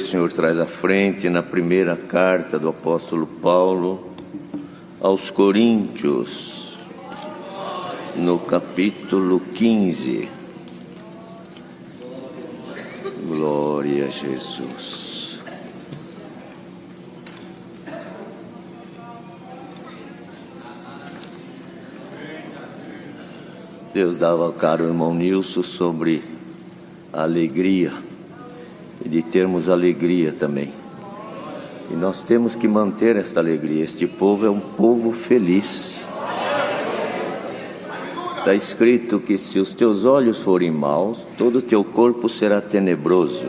o senhor traz à frente na primeira carta do apóstolo Paulo aos Coríntios, no capítulo 15. Glória a Jesus. Deus dava ao caro irmão Nilson sobre a alegria, e de termos alegria também. E nós temos que manter esta alegria. Este povo é um povo feliz. Está escrito que se os teus olhos forem maus, todo o teu corpo será tenebroso.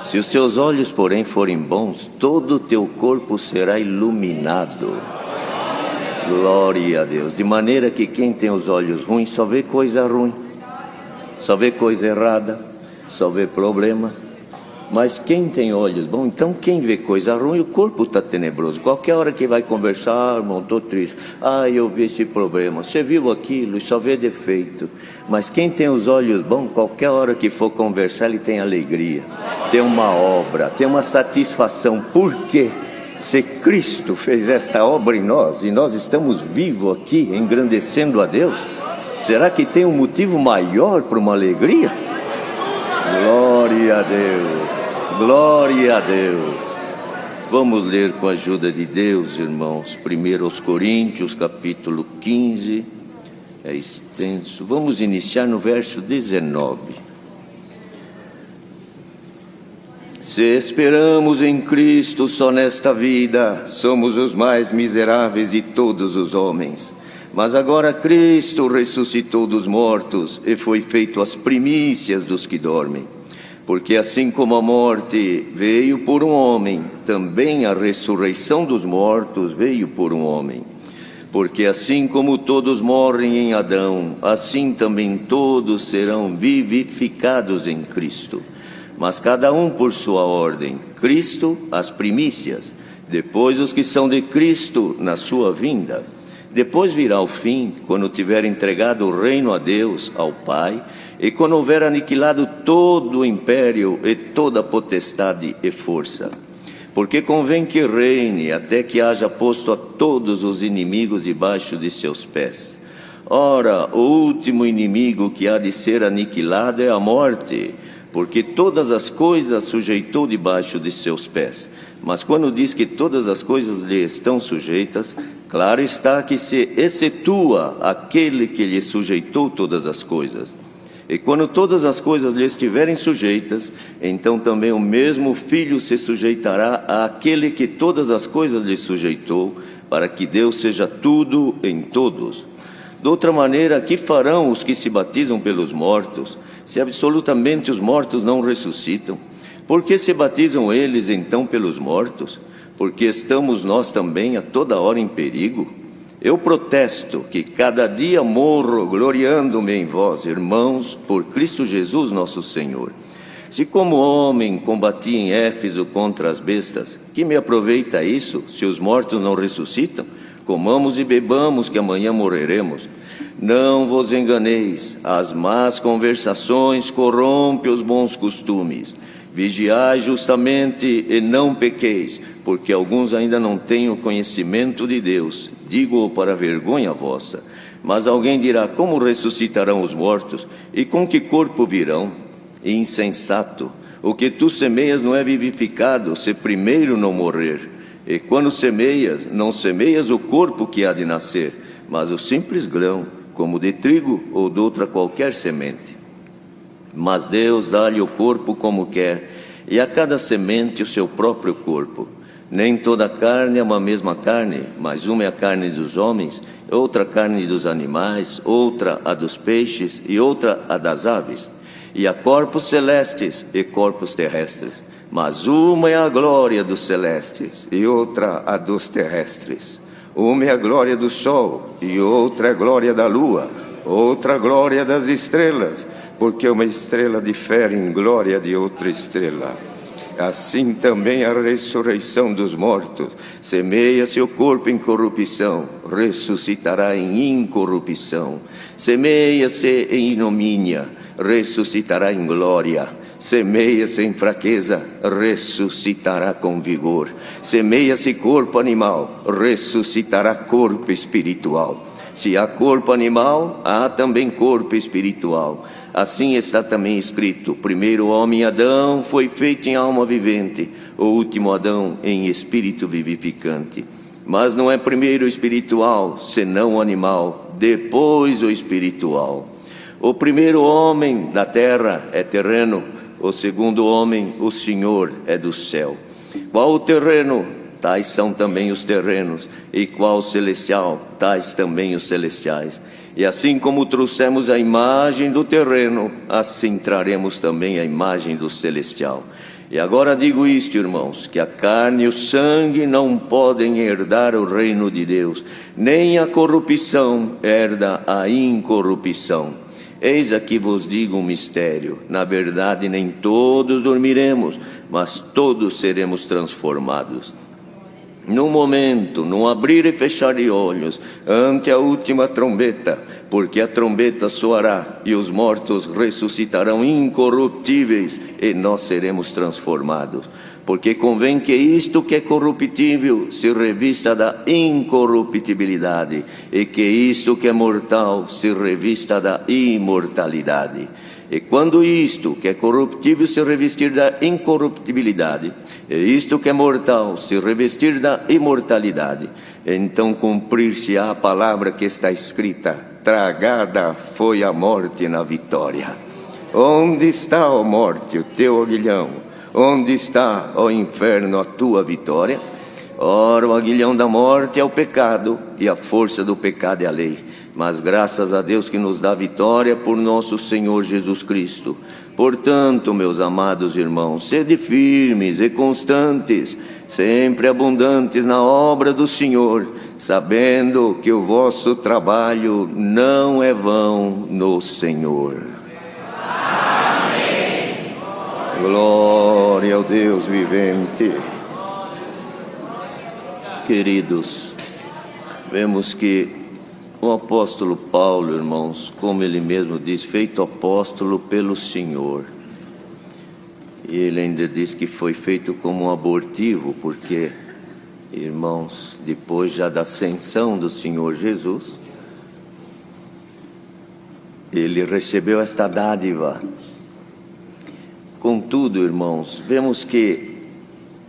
Se os teus olhos, porém, forem bons, todo o teu corpo será iluminado. Glória a Deus. De maneira que quem tem os olhos ruins só vê coisa ruim, só vê coisa errada, só vê problema. Mas quem tem olhos bons, então quem vê coisa ruim, o corpo está tenebroso. Qualquer hora que vai conversar, irmão, estou triste. Eu vi esse problema. Você viu aquilo e só vê defeito. Mas quem tem os olhos bons, qualquer hora que for conversar, ele tem alegria. Tem uma obra, tem uma satisfação. Por quê? Se Cristo fez esta obra em nós e nós estamos vivos aqui, engrandecendo a Deus, será que tem um motivo maior para uma alegria? Glória a Deus, glória a Deus. Vamos ler com a ajuda de Deus, irmãos, 1 Coríntios, capítulo 15, é extenso. Vamos iniciar no verso 19. Se esperamos em Cristo só nesta vida, somos os mais miseráveis de todos os homens. Mas agora Cristo ressuscitou dos mortos e foi feito as primícias dos que dormem. Porque assim como a morte veio por um homem, também a ressurreição dos mortos veio por um homem. Porque assim como todos morrem em Adão, assim também todos serão vivificados em Cristo. Mas cada um por sua ordem. Cristo, as primícias, depois os que são de Cristo na sua vinda. Depois virá o fim, quando tiver entregado o reino a Deus, ao Pai, e quando houver aniquilado todo o império e toda a potestade e força. Porque convém que reine até que haja posto a todos os inimigos debaixo de seus pés. Ora, o último inimigo que há de ser aniquilado é a morte, porque todas as coisas sujeitou debaixo de seus pés. Mas quando diz que todas as coisas lhe estão sujeitas, claro está que se excetua aquele que lhe sujeitou todas as coisas. E quando todas as coisas lhe estiverem sujeitas, então também o mesmo Filho se sujeitará àquele que todas as coisas lhe sujeitou, para que Deus seja tudo em todos. De outra maneira, que farão os que se batizam pelos mortos, se absolutamente os mortos não ressuscitam? Por que se batizam eles então pelos mortos? Porque estamos nós também a toda hora em perigo? Eu protesto que cada dia morro gloriando-me em vós, irmãos, por Cristo Jesus nosso Senhor. Se como homem combati em Éfeso contra as bestas, que me aproveita isso, se os mortos não ressuscitam? Comamos e bebamos, que amanhã morreremos. Não vos enganeis, as más conversações corrompem os bons costumes. Vigiai justamente e não pequeis, porque alguns ainda não têm o conhecimento de Deus. Digo-o para vergonha vossa. Mas alguém dirá, como ressuscitarão os mortos? E com que corpo virão? Insensato, o que tu semeias não é vivificado, se primeiro não morrer. E quando semeias, não semeias o corpo que há de nascer, mas o simples grão, como de trigo ou de outra qualquer semente. Mas Deus dá-lhe o corpo como quer, e a cada semente o seu próprio corpo. Nem toda carne é uma mesma carne, mas uma é a carne dos homens, outra a carne dos animais, outra a dos peixes e outra a das aves. E há corpos celestes e corpos terrestres, mas uma é a glória dos celestes e outra a dos terrestres. Uma é a glória do sol e outra é a glória da lua, outra a glória das estrelas, porque uma estrela difere em glória de outra estrela. Assim também a ressurreição dos mortos. Semeia-se o corpo em corrupção, ressuscitará em incorrupção. Semeia-se em ignomínia, ressuscitará em glória. Semeia-se em fraqueza, ressuscitará com vigor. Semeia-se corpo animal, ressuscitará corpo espiritual. Se há corpo animal, há também corpo espiritual. Assim está também escrito: o primeiro homem, Adão, foi feito em alma vivente, o último Adão em espírito vivificante. Mas não é primeiro o espiritual, senão o animal, depois o espiritual. O primeiro homem da terra é terreno, o segundo homem, o Senhor, é do céu. Qual o terreno? Tais são também os terrenos, e qual o celestial? Tais também os celestiais. E assim como trouxemos a imagem do terreno, assim traremos também a imagem do celestial. E agora digo isto, irmãos, que a carne e o sangue não podem herdar o reino de Deus, nem a corrupção herda a incorrupção. Eis aqui vos digo um mistério: na verdade nem todos dormiremos, mas todos seremos transformados. No momento, no abrir e fechar de olhos, ante a última trombeta, porque a trombeta soará e os mortos ressuscitarão incorruptíveis e nós seremos transformados. Porque convém que isto que é corruptível se revista da incorruptibilidade e que isto que é mortal se revista da imortalidade. E quando isto que é corruptível se revestir da incorruptibilidade, e isto que é mortal se revestir da imortalidade, então cumprir-se-á a palavra que está escrita: tragada foi a morte na vitória. Onde está, ó morte, o teu aguilhão? Onde está, ó inferno, a tua vitória? Ora, o aguilhão da morte é o pecado, e a força do pecado é a lei. Mas graças a Deus que nos dá vitória por nosso Senhor Jesus Cristo. Portanto, meus amados irmãos, sede firmes e constantes, sempre abundantes na obra do Senhor, sabendo que o vosso trabalho não é vão no Senhor. Amém. Glória ao Deus vivente. Queridos, vemos que o apóstolo Paulo, irmãos, como ele mesmo diz, feito apóstolo pelo Senhor. E ele ainda diz que foi feito como um abortivo, porque, irmãos, depois já da ascensão do Senhor Jesus, ele recebeu esta dádiva. Contudo, irmãos, vemos que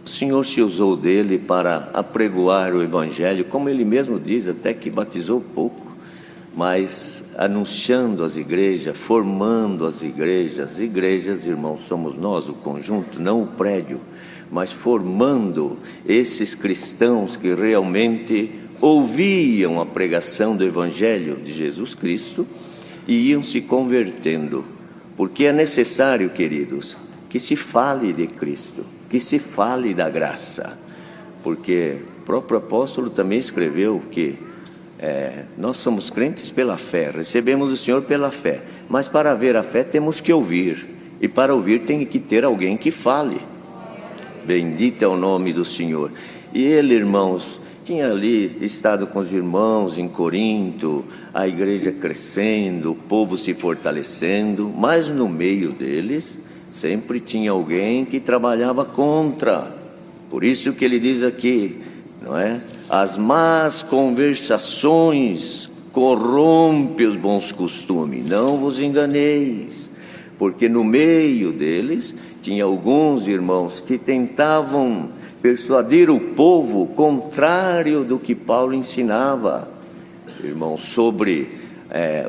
o Senhor se usou dele para apregoar o Evangelho, como ele mesmo diz, até que batizou pouco, mas anunciando as igrejas, formando as igrejas. Igrejas, irmãos, somos nós, o conjunto, não o prédio, mas formando esses cristãos que realmente ouviam a pregação do Evangelho de Jesus Cristo e iam se convertendo, porque é necessário, queridos, que se fale de Cristo, que se fale da graça, porque o próprio apóstolo também escreveu que nós somos crentes pela fé, recebemos o Senhor pela fé, mas para ver a fé temos que ouvir, e para ouvir tem que ter alguém que fale. Bendito é o nome do Senhor. E ele, irmãos, tinha ali estado com os irmãos em Corinto, a igreja crescendo, o povo se fortalecendo, mas no meio deles sempre tinha alguém que trabalhava contra. Por isso que ele diz aqui, não é? As más conversações corrompem os bons costumes. Não vos enganeis, porque no meio deles tinha alguns irmãos que tentavam persuadir o povo contrário do que Paulo ensinava, irmãos, sobre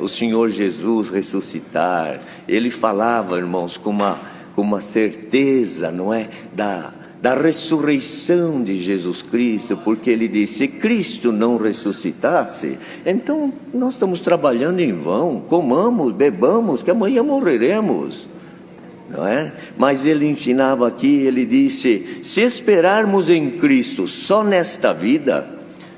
o Senhor Jesus ressuscitar. Ele falava, irmãos, com uma certeza, não é, da ressurreição de Jesus Cristo, porque ele disse: se Cristo não ressuscitasse, então nós estamos trabalhando em vão, comamos, bebamos, que amanhã morreremos, não é? Mas ele ensinava aqui, ele disse: se esperarmos em Cristo só nesta vida,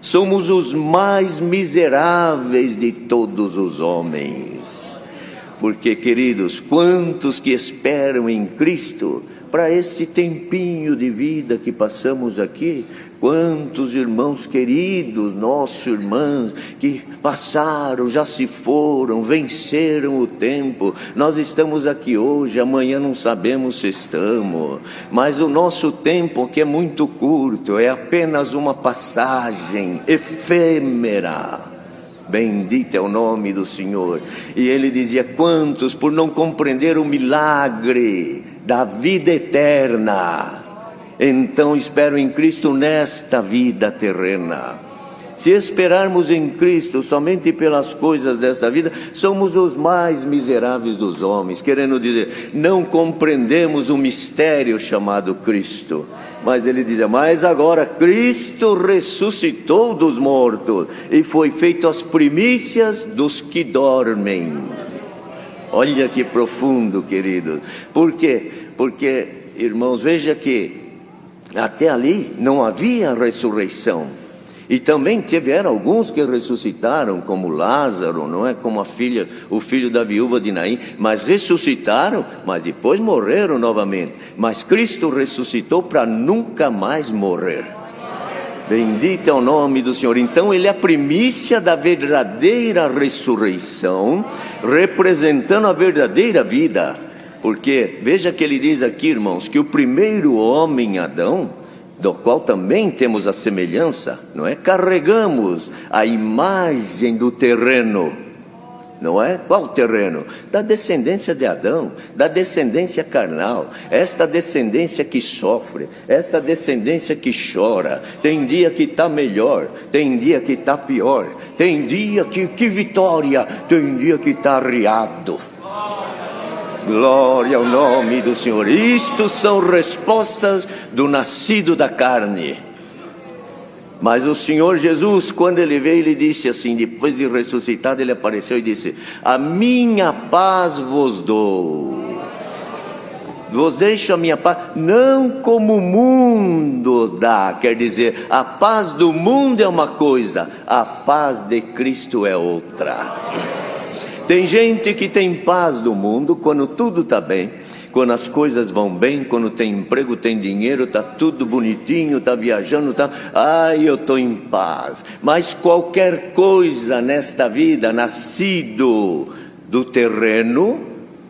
somos os mais miseráveis de todos os homens. Porque, queridos, quantos que esperam em Cristo para esse tempinho de vida que passamos aqui. Quantos irmãos queridos, nossos irmãos, que passaram, já se foram, venceram o tempo. Nós estamos aqui hoje, amanhã não sabemos se estamos. Mas o nosso tempo, que é muito curto, é apenas uma passagem efêmera. Bendito é o nome do Senhor. E ele dizia: quantos, por não compreender o milagre da vida eterna, então espero em Cristo nesta vida terrena. Se esperarmos em Cristo somente pelas coisas desta vida, somos os mais miseráveis dos homens. Querendo dizer, não compreendemos o mistério chamado Cristo. Mas ele dizia: mas agora Cristo ressuscitou dos mortos e foi feito as primícias dos que dormem. Olha que profundo, queridos. Por quê? Porque, irmãos, veja que até ali não havia ressurreição. E também tiveram alguns que ressuscitaram, como Lázaro, não é? Como o filho da viúva de Naim, mas ressuscitaram, mas depois morreram novamente. Mas Cristo ressuscitou para nunca mais morrer. Bendito é o nome do Senhor. Então ele é a primícia da verdadeira ressurreição, representando a verdadeira vida. Porque veja que ele diz aqui, irmãos, que o primeiro homem, Adão, do qual também temos a semelhança, não é? Carregamos a imagem do terreno, não é? Qual terreno? Da descendência de Adão, da descendência carnal, esta descendência que sofre, esta descendência que chora. Tem dia que está melhor, tem dia que está pior, tem dia que vitória, tem dia que está arriado. Glória ao nome do Senhor. Isto são respostas do nascido da carne. Mas o Senhor Jesus, quando ele veio, ele disse assim, depois de ressuscitado, ele apareceu e disse: a minha paz vos dou. Vos deixo a minha paz, não como o mundo dá. Quer dizer, a paz do mundo é uma coisa, a paz de Cristo é outra. Tem gente que tem paz do mundo quando tudo está bem, quando as coisas vão bem, quando tem emprego, tem dinheiro, está tudo bonitinho, está viajando, eu estou em paz. Mas qualquer coisa nesta vida, nascido do terreno,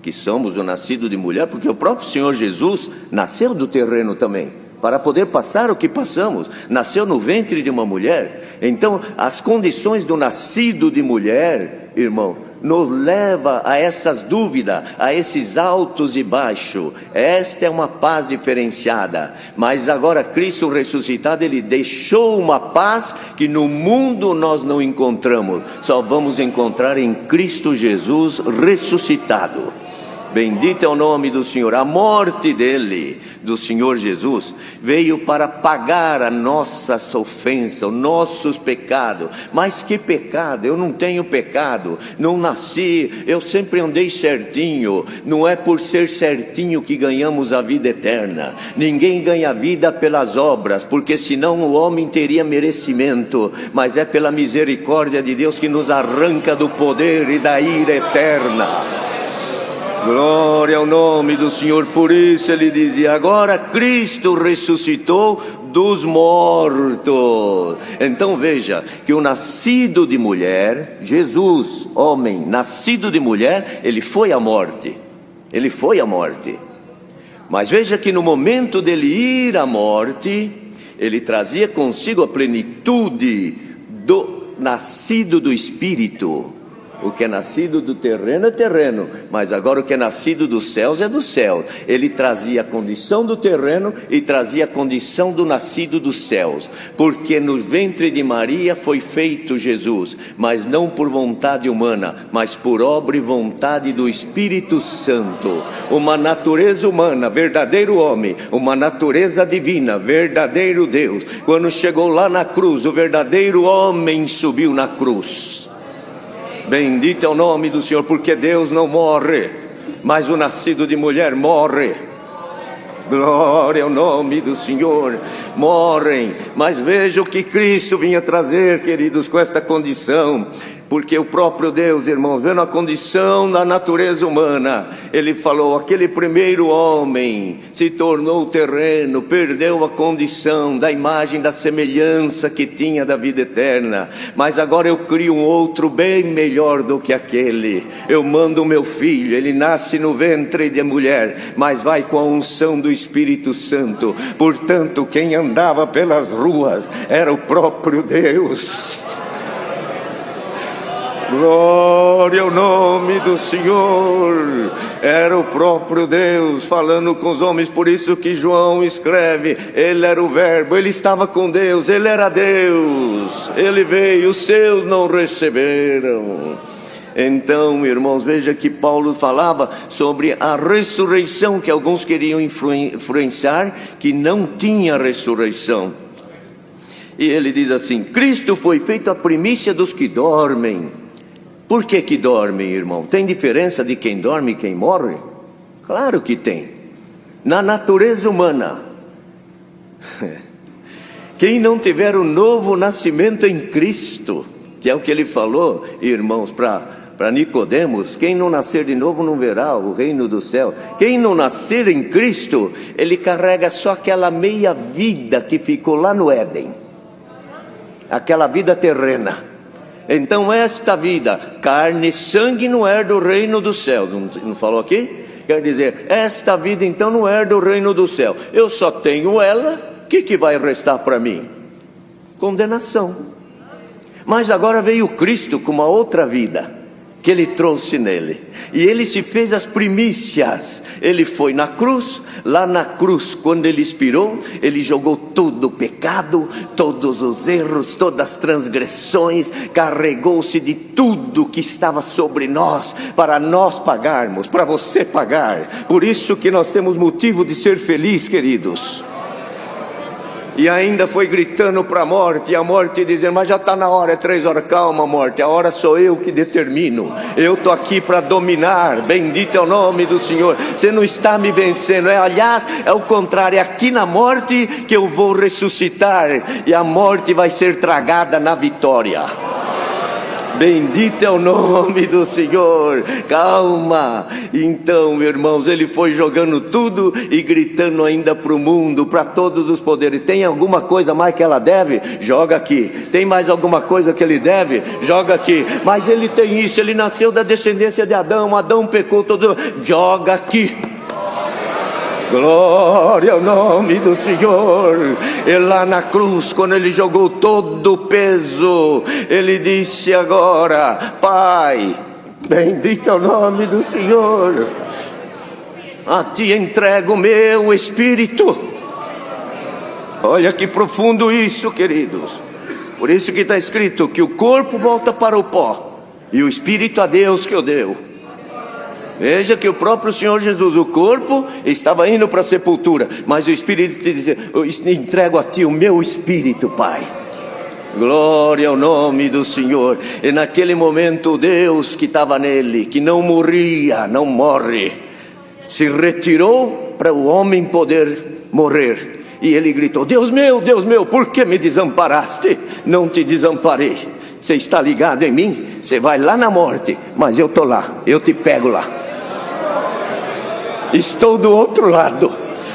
que somos o nascido de mulher, porque o próprio Senhor Jesus nasceu do terreno também, para poder passar o que passamos, nasceu no ventre de uma mulher. Então as condições do nascido de mulher, irmão, nos leva a essas dúvidas, a esses altos e baixos. Esta é uma paz diferenciada. Mas agora Cristo ressuscitado, ele deixou uma paz que no mundo nós não encontramos, só vamos encontrar em Cristo Jesus ressuscitado. Bendito é o nome do Senhor. A morte dele, do Senhor Jesus, veio para pagar a nossa ofensa, os nossos pecados. Mas que pecado? Eu não tenho pecado, não nasci, eu sempre andei certinho. Não é por ser certinho que ganhamos a vida eterna. Ninguém ganha vida pelas obras, porque senão o homem teria merecimento. Mas é pela misericórdia de Deus que nos arranca do poder e da ira eterna. Glória ao nome do Senhor. Por isso ele dizia: agora Cristo ressuscitou dos mortos. Então veja que o nascido de mulher, Jesus, homem, nascido de mulher, ele foi à morte. Ele foi à morte. Mas veja que no momento dele ir à morte, ele trazia consigo a plenitude do nascido do Espírito. O que é nascido do terreno é terreno, mas agora o que é nascido dos céus é do céu. Ele trazia a condição do terreno e trazia a condição do nascido dos céus. Porque no ventre de Maria foi feito Jesus, mas não por vontade humana, mas por obra e vontade do Espírito Santo. Uma natureza humana, verdadeiro homem, uma natureza divina, verdadeiro Deus. Quando chegou lá na cruz, o verdadeiro homem subiu na cruz. Bendito é o nome do Senhor, porque Deus não morre, mas o nascido de mulher morre. Glória ao nome do Senhor. Morrem, mas veja o que Cristo vinha trazer, queridos, com esta condição. Porque o próprio Deus, irmãos, vendo a condição da natureza humana, Ele falou: aquele primeiro homem se tornou terreno, perdeu a condição da imagem, da semelhança que tinha da vida eterna, mas agora eu crio um outro bem melhor do que aquele. Eu mando o meu filho, ele nasce no ventre de mulher, mas vai com a unção do Espírito Santo. Portanto, quem andava pelas ruas era o próprio Deus. Glória ao nome do Senhor. Era o próprio Deus falando com os homens. Por isso que João escreve: Ele era o Verbo, Ele estava com Deus, Ele era Deus. Ele veio, os seus não receberam. Então, irmãos, veja que Paulo falava sobre a ressurreição, que alguns queriam influenciar, que não tinha ressurreição. E ele diz assim: Cristo foi feito a primícia dos que dormem. Por que dormem, irmão? Tem diferença de quem dorme e quem morre? Claro que tem. Na natureza humana, quem não tiver o novo nascimento em Cristo, que é o que ele falou, irmãos, para Nicodemos: quem não nascer de novo não verá o reino do céu. Quem não nascer em Cristo, ele carrega só aquela meia vida que ficou lá no Éden, aquela vida terrena. Então esta vida, carne e sangue, não herda o reino do céu. Não falou aqui? Quer dizer, esta vida então não herda o reino do céu. Eu só tenho ela, o que vai restar para mim? Condenação. Mas agora veio Cristo com uma outra vida que Ele trouxe nele, e Ele se fez as primícias. Ele foi na cruz. Lá na cruz, quando Ele expirou, Ele jogou todo o pecado, todos os erros, todas as transgressões, carregou-se de tudo que estava sobre nós, para nós pagarmos, para você pagar. Por isso que nós temos motivo de ser felizes, queridos. E ainda foi gritando para a morte, e a morte dizendo: mas já está na hora, é 3 horas. Calma, morte, a hora sou eu que determino. Eu estou aqui para dominar. Bendito é o nome do Senhor. Você não está me vencendo. Aliás, é o contrário. É aqui na morte que eu vou ressuscitar, e a morte vai ser tragada na vitória. Bendito é o nome do Senhor. Calma. Então, irmãos, Ele foi jogando tudo e gritando ainda para o mundo, para todos os poderes: tem alguma coisa mais que ela deve? Joga aqui. Tem mais alguma coisa que ele deve? Joga aqui. Mas ele tem isso, ele nasceu da descendência de Adão, Adão pecou, todo. Joga aqui. Glória ao nome do Senhor. E lá na cruz, quando Ele jogou todo o peso, Ele disse agora: Pai, bendito é o nome do Senhor, a Ti entrego o meu espírito. Olha que profundo isso, queridos. Por isso que está escrito que o corpo volta para o pó, e o espírito a Deus que o deu. Veja que o próprio Senhor Jesus, o corpo estava indo para a sepultura, mas o Espírito te dizia: eu entrego a Ti o meu Espírito, Pai. Glória ao nome do Senhor. E naquele momento, Deus que estava nele, que não morria, não morre, se retirou para o homem poder morrer. E ele gritou: Deus meu, por que me desamparaste? Não te desamparei. Você está ligado em mim? Você vai lá na morte, mas eu estou lá, eu te pego lá. Estou do outro lado.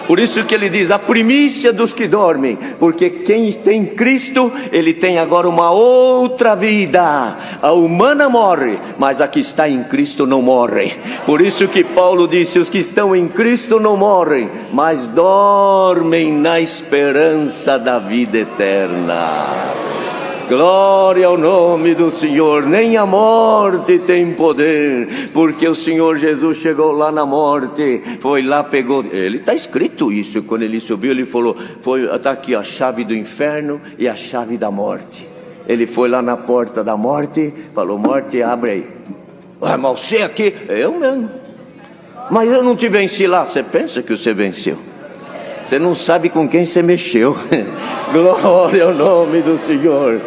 Por isso que ele diz: a primícia dos que dormem. Porque quem tem Cristo, ele tem agora uma outra vida. A humana morre, mas a que está em Cristo não morre. Por isso que Paulo disse: os que estão em Cristo não morrem, mas dormem na esperança da vida eterna. Glória ao nome do Senhor. Nem a morte tem poder, porque o Senhor Jesus chegou lá na morte, foi lá, pegou. Ele está escrito isso. Quando ele subiu, ele falou: está aqui a chave do inferno e a chave da morte. Ele foi lá na porta da morte, falou: morte, abre aí. Mas você aqui? Eu mesmo. Mas eu não te venci lá. Você pensa que você venceu? Você não sabe com quem você mexeu. Glória ao nome do Senhor.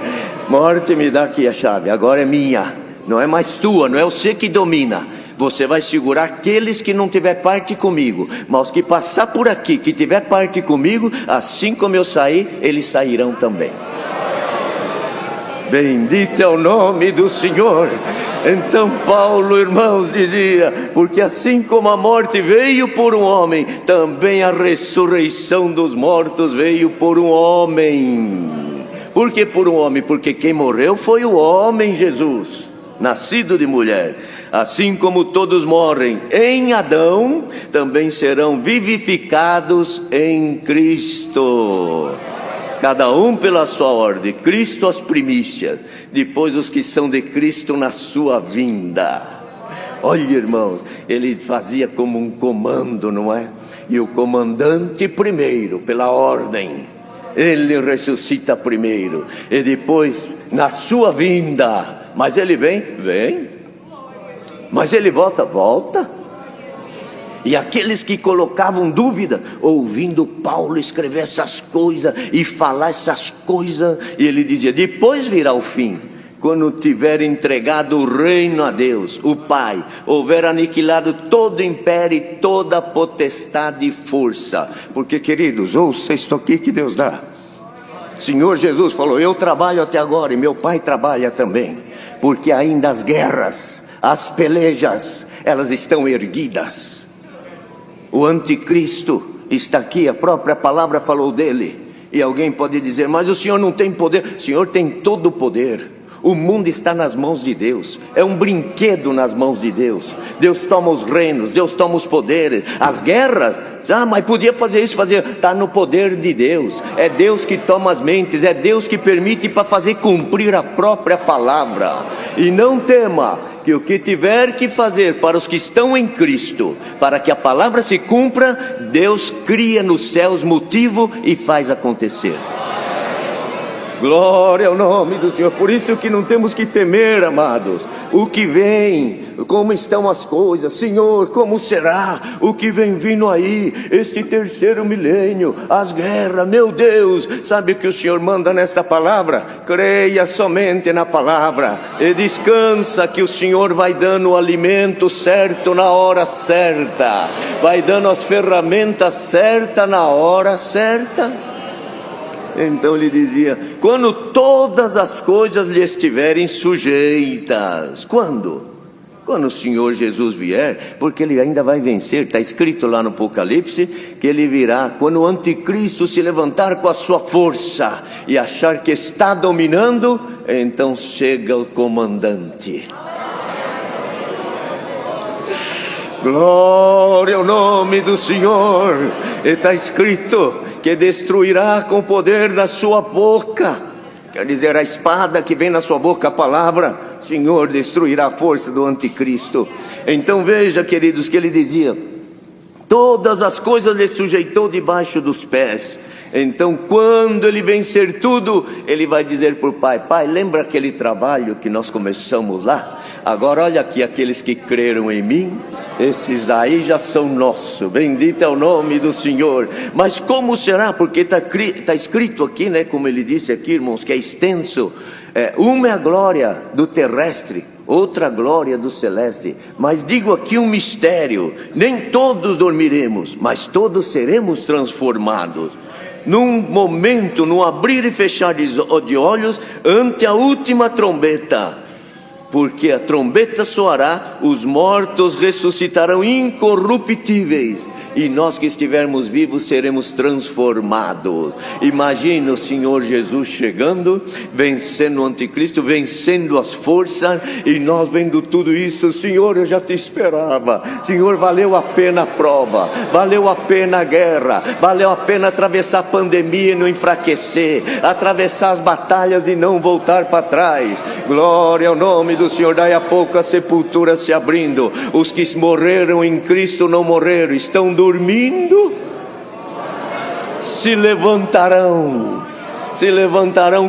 Morte, me dá aqui a chave, agora é minha. Não é mais tua, não é você que domina. Você vai segurar aqueles que não tiver parte comigo. Mas os que passar por aqui, que tiver parte comigo, assim como eu saí, eles sairão também. Bendito é o nome do Senhor. Então Paulo, irmãos, dizia: porque assim como a morte veio por um homem, também a ressurreição dos mortos veio por um homem. Por que por um homem? Porque quem morreu foi o homem Jesus, nascido de mulher. Assim como todos morrem em Adão, também serão vivificados em Cristo. Cada um pela sua ordem. Cristo as primícias, depois os que são de Cristo na sua vinda. Olha, irmãos, ele fazia como um comando, não é? E o comandante primeiro, pela ordem, ele ressuscita primeiro, e depois na sua vinda. Mas ele vem. Mas ele volta. E aqueles que colocavam dúvida, ouvindo Paulo escrever essas coisas e falar essas coisas, e ele dizia: depois virá o fim, quando tiver entregado o reino a Deus, o Pai, houver aniquilado todo império e toda potestade e força. Porque, queridos, ouça isto aqui que Deus dá. Senhor Jesus falou: eu trabalho até agora e meu Pai trabalha também, porque ainda as guerras, as pelejas, elas estão erguidas. O anticristo está aqui, a própria palavra falou dele. E alguém pode dizer: mas o Senhor não tem poder. O Senhor tem todo o poder. O mundo está nas mãos de Deus, é um brinquedo nas mãos de Deus. Deus toma os reinos, Deus toma os poderes. As guerras, mas podia fazer isso, está no poder de Deus. É Deus que toma as mentes, é Deus que permite para fazer cumprir a própria palavra. E não tema, que o que tiver que fazer para os que estão em Cristo, para que a palavra se cumpra, Deus cria nos céus motivo e faz acontecer. Glória ao nome do Senhor. Por isso que não temos que temer, amados, o que vem, como estão as coisas. Senhor, como será o que vem vindo aí, este terceiro milênio, as guerras, meu Deus. Sabe o que o Senhor manda nesta palavra? Creia somente na palavra e descansa, que o Senhor vai dando o alimento certo na hora certa, vai dando as ferramentas certas na hora certa. Então ele dizia: quando todas as coisas lhe estiverem sujeitas. Quando? Quando o Senhor Jesus vier, porque ele ainda vai vencer. Está escrito lá no Apocalipse que ele virá quando o anticristo se levantar com a sua força e achar que está dominando. Então chega o comandante. Glória ao nome do Senhor. Está escrito que destruirá com o poder da sua boca. Quer dizer, a espada que vem na sua boca, a palavra, Senhor, destruirá a força do anticristo. Então veja, queridos, que ele dizia: todas as coisas lhe sujeitou debaixo dos pés. Então quando ele vencer tudo, ele vai dizer para o Pai: Pai, lembra aquele trabalho que nós começamos lá? Agora olha aqui, aqueles que creram em mim, esses aí já são nossos. Bendito é o nome do Senhor. Mas como será? Porque está escrito aqui, né? Como ele disse aqui, irmãos, que é extenso. Uma é a glória do terrestre, outra glória do celeste. Mas digo aqui um mistério: nem todos dormiremos, mas todos seremos transformados. Num momento, num abrir e fechar de olhos, ante a última trombeta. Porque a trombeta soará, os mortos ressuscitarão incorruptíveis, e nós que estivermos vivos seremos transformados. Imagina o Senhor Jesus chegando, vencendo o anticristo, vencendo as forças, e nós vendo tudo isso. Senhor, eu já te esperava. Senhor, valeu a pena a prova, valeu a pena a guerra, valeu a pena atravessar a pandemia e não enfraquecer, atravessar as batalhas e não voltar para trás. Glória ao nome do Senhor. Daí a pouco a sepultura se abrindo, os que morreram em Cristo não morreram, estão dormindo, se levantarão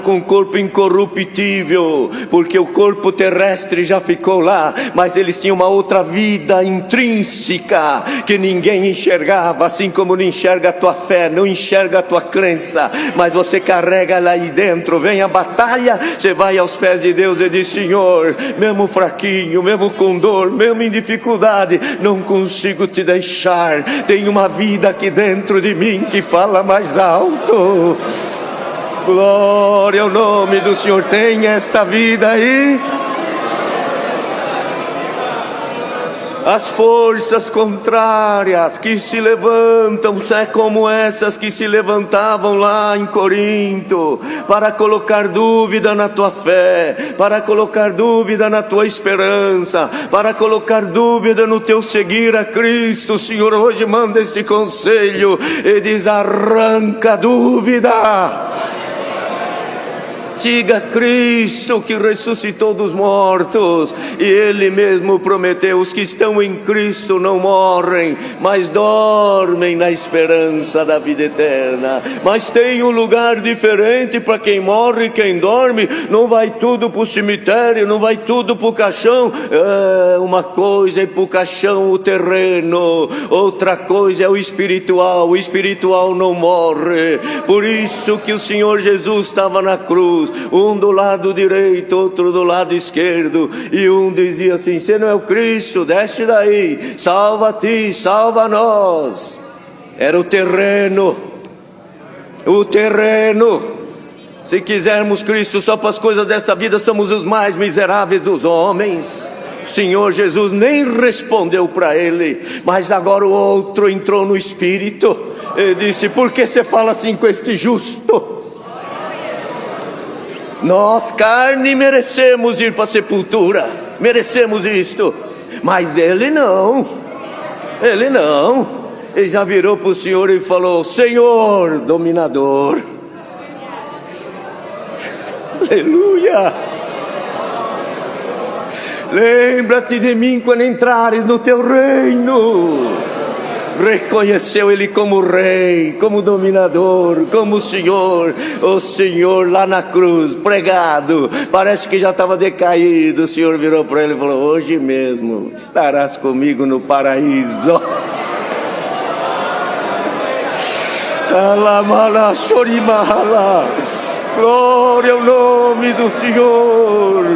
com corpo incorruptível, porque o corpo terrestre já ficou lá, mas eles tinham uma outra vida intrínseca que ninguém enxergava, assim como não enxerga a tua fé, não enxerga a tua crença, mas você carrega ela aí dentro. Vem a batalha, você vai aos pés de Deus e diz: Senhor, mesmo fraquinho, mesmo com dor, mesmo em dificuldade, não consigo te deixar. Tem uma vida aqui dentro de mim que fala mais alto. Glória ao nome do Senhor. Tem esta vida aí. As forças contrárias que se levantam, é como essas que se levantavam lá em Corinto, para colocar dúvida na tua fé, para colocar dúvida na tua esperança, para colocar dúvida no teu seguir a Cristo. O Senhor hoje manda este conselho e diz: arranca a dúvida. Siga Cristo que ressuscitou dos mortos, e Ele mesmo prometeu: os que estão em Cristo não morrem, mas dormem na esperança da vida eterna. Mas tem um lugar diferente para quem morre e quem dorme. Não vai tudo para o cemitério, não vai tudo para o caixão. Uma coisa é para o caixão, o terreno, outra coisa é o espiritual. O espiritual não morre. Por isso que o Senhor Jesus estava na cruz, um do lado direito, outro do lado esquerdo, e um dizia assim: você não é o Cristo, desce daí, salva a ti, salva a nós. Era o terreno. Se quisermos Cristo só para as coisas dessa vida, somos os mais miseráveis dos homens. O Senhor Jesus nem respondeu para ele, mas agora o outro entrou no espírito e disse: por que você fala assim com este justo? Nós, carne, merecemos ir para a sepultura, merecemos isto, mas ele não. Ele já virou para o Senhor e falou: Senhor dominador, aleluia, lembra-te de mim quando entrares no teu reino. Reconheceu ele como rei, como dominador, como Senhor. O Senhor lá na cruz, pregado, parece que já estava decaído. O Senhor virou para ele e falou: hoje mesmo estarás comigo no paraíso. Glória ao nome do Senhor.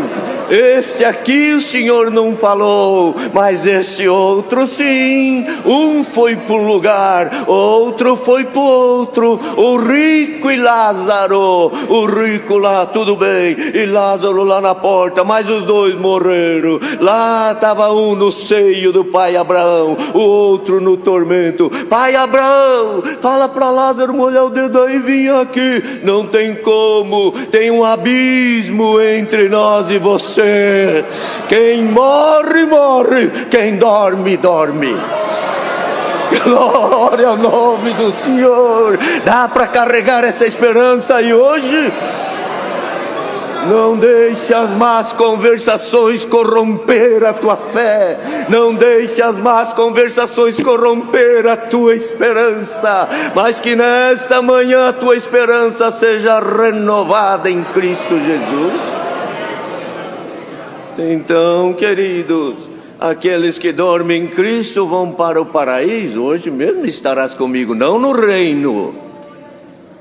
Este aqui o Senhor não falou, mas este outro sim. Um foi para um lugar, outro foi para o outro. O rico e Lázaro. O rico lá, tudo bem, e Lázaro lá na porta, mas os dois morreram. Lá estava um no seio do pai Abraão, o outro no tormento. Pai Abraão, fala para Lázaro molhar o dedo aí e vir aqui. Não tem como, tem um abismo entre nós e você. Quem morre, morre. Quem dorme, dorme. Glória ao nome do Senhor. Dá para carregar essa esperança aí hoje? Não deixe as más conversações corromper a tua fé. Não deixe as más conversações corromper a tua esperança. Mas que nesta manhã a tua esperança seja renovada em Cristo Jesus. Então, queridos, aqueles que dormem em Cristo vão para o paraíso. Hoje mesmo estarás comigo, não no reino.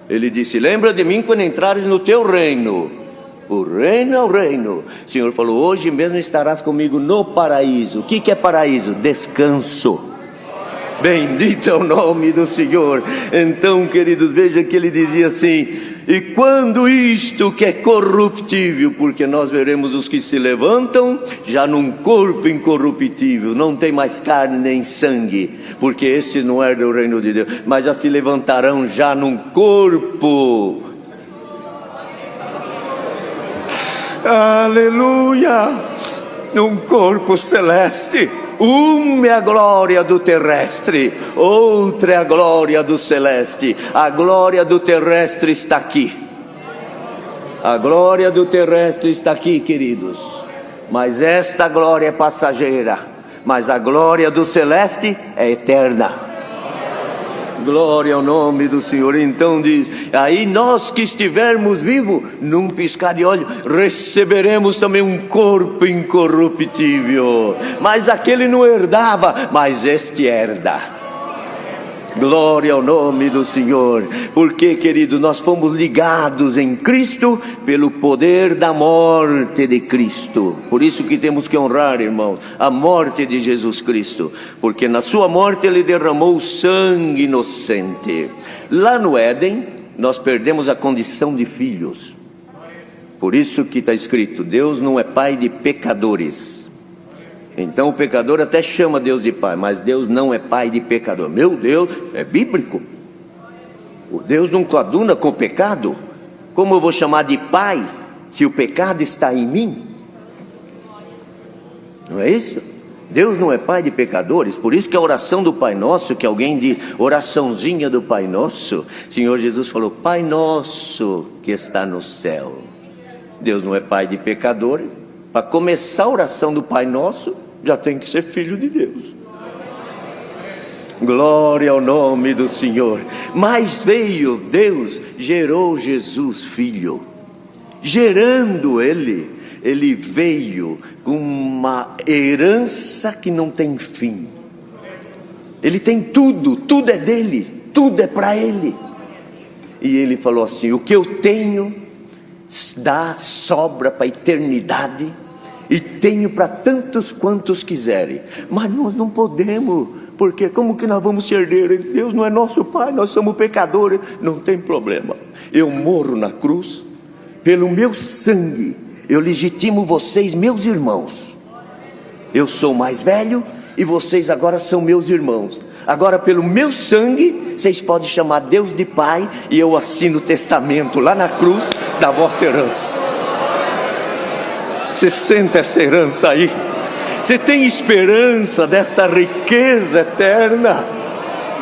Ele disse: lembra de mim quando entrares no teu reino. O reino é o reino. O Senhor falou: hoje mesmo estarás comigo no paraíso. O que é paraíso? Descanso. Bendito é o nome do Senhor. Então, queridos, veja que ele dizia assim: e quando isto que é corruptível, porque nós veremos os que se levantam já num corpo incorruptível, não tem mais carne nem sangue, porque este não é do reino de Deus, mas já se levantarão já num corpo, aleluia, num corpo celeste. Uma é a glória do terrestre, outra é a glória do celeste. A glória do terrestre está aqui. A glória do terrestre está aqui, queridos. Mas esta glória é passageira. Mas a glória do celeste é eterna. Glória ao nome do Senhor. Então diz: aí nós que estivermos vivos, num piscar de olho, receberemos também um corpo incorruptível. Mas aquele não herdava, mas este herda. Glória ao nome do Senhor. Porque, querido, nós fomos ligados em Cristo pelo poder da morte de Cristo. Por isso que temos que honrar, irmãos, a morte de Jesus Cristo, porque na sua morte ele derramou sangue inocente. Lá no Éden, nós perdemos a condição de filhos. Por isso que está escrito, Deus não é pai de pecadores. Então o pecador até chama Deus de pai, mas Deus não é pai de pecador. Meu Deus, é bíblico. O Deus não coaduna com o pecado. Como eu vou chamar de pai se o pecado está em mim? Não é isso? Deus não é pai de pecadores. Por isso que a oração do Pai Nosso, que alguém diz, oraçãozinha do Pai Nosso, Senhor Jesus falou, Pai Nosso que está no céu. Deus não é pai de pecadores. Para começar a oração do Pai Nosso, já tem que ser filho de Deus. Glória ao nome do Senhor. Mas veio Deus, gerou Jesus filho. Gerando ele veio com uma herança que não tem fim. Ele tem tudo, tudo é dele, tudo é para ele. E ele falou assim, o que eu tenho dá sobra para a eternidade, e tenho para tantos quantos quiserem, mas nós não podemos, porque como que nós vamos ser herdeiros? Deus não é nosso pai, nós somos pecadores. Não tem problema, eu morro na cruz, pelo meu sangue eu legitimo vocês, meus irmãos. Eu sou mais velho e vocês agora são meus irmãos. Agora pelo meu sangue vocês podem chamar Deus de pai, e eu assino o testamento lá na cruz da vossa herança. Você sente esta herança aí? Você tem esperança desta riqueza eterna?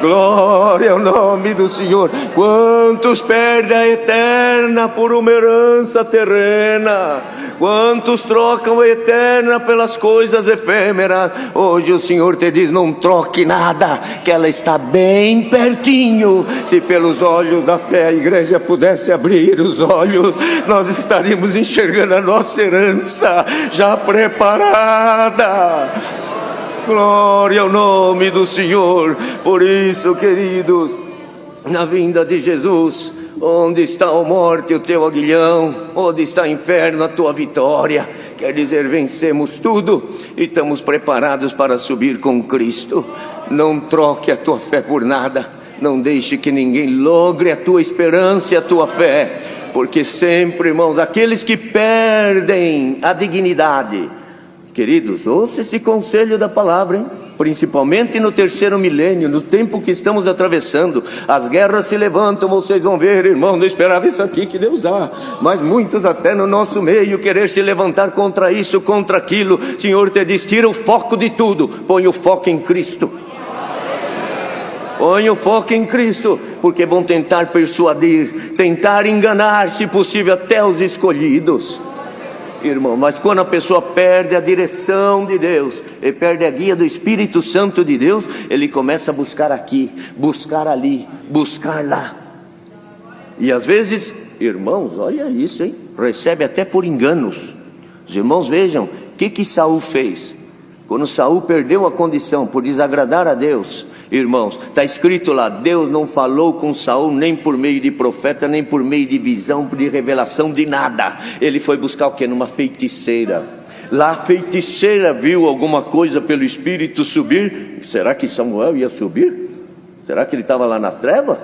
Glória ao nome do Senhor. Quantos perdem a eterna por uma herança terrena? Quantos trocam a eterna pelas coisas efêmeras? Hoje o Senhor te diz, não troque nada, que ela está bem pertinho. Se pelos olhos da fé a igreja pudesse abrir os olhos, nós estaríamos enxergando a nossa herança já preparada. Glória ao nome do Senhor. Por isso, queridos, na vinda de Jesus, onde está a morte, o teu aguilhão? Onde está o inferno, a tua vitória? Quer dizer, vencemos tudo e estamos preparados para subir com Cristo. Não troque a tua fé por nada. Não deixe que ninguém logre a tua esperança e a tua fé. Porque sempre, irmãos, aqueles que perdem a dignidade, queridos, ouça esse conselho da palavra, hein? Principalmente no terceiro milênio, no tempo que estamos atravessando, as guerras se levantam, vocês vão ver, irmão, não esperava isso aqui que Deus dá, mas muitos até no nosso meio querer se levantar contra isso, contra aquilo. Senhor te diz, tira o foco de tudo, põe o foco em Cristo. Põe o foco em Cristo, porque vão tentar persuadir, tentar enganar, se possível, até os escolhidos. Irmão, mas quando a pessoa perde a direção de Deus, e perde a guia do Espírito Santo de Deus, ele começa a buscar aqui, buscar ali, buscar lá. E às vezes, irmãos, olha isso, hein? Recebe até por enganos. Os irmãos vejam, o que Saul fez? Quando Saul perdeu a condição por desagradar a Deus, irmãos, está escrito lá, Deus não falou com Saul nem por meio de profeta, nem por meio de visão, de revelação, de nada. Ele foi buscar o quê? Numa feiticeira. Lá a feiticeira viu alguma coisa pelo Espírito subir. Será que Samuel ia subir? Será que ele estava lá na treva?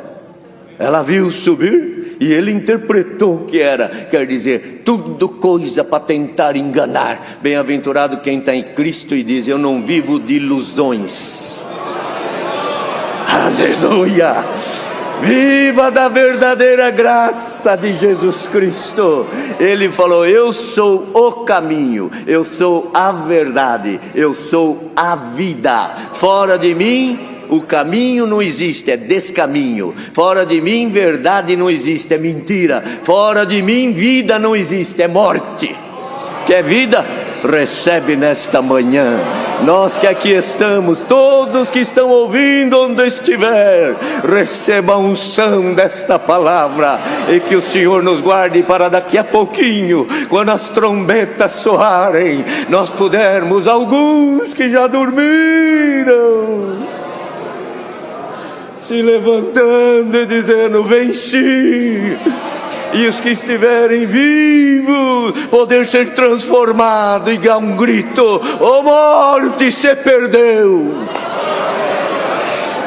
Ela viu subir e ele interpretou que era, quer dizer, tudo coisa para tentar enganar. Bem-aventurado quem está em Cristo e diz, eu não vivo de ilusões. Aleluia! Viva da verdadeira graça de Jesus Cristo. Ele falou, eu sou o caminho, eu sou a verdade, eu sou a vida. Fora de mim o caminho não existe, é descaminho. Fora de mim verdade não existe, é mentira. Fora de mim vida não existe, é morte. Quer vida? Recebe nesta manhã. Nós que aqui estamos, todos que estão ouvindo onde estiver, receba a unção desta palavra, e que o Senhor nos guarde para daqui a pouquinho, quando as trombetas soarem, nós pudermos, alguns que já dormiram, se levantando e dizendo, venci. E os que estiverem vivos, poder ser transformado e dar um grito, ô morte, se perdeu.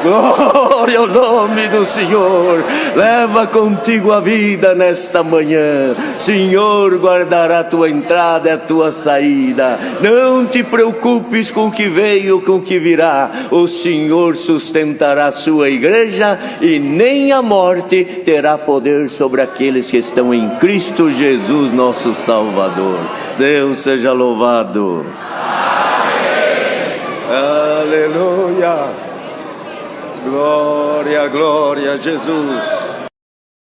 Glória ao nome do Senhor. Leva contigo a vida nesta manhã. Senhor guardará a tua entrada e a tua saída. Não te preocupes com o que veio, com o que virá. O Senhor sustentará a sua igreja e nem a morte terá poder sobre aqueles que estão em Cristo Jesus, nosso Salvador. Deus seja louvado. Aleluia. Glória, glória a Jesus.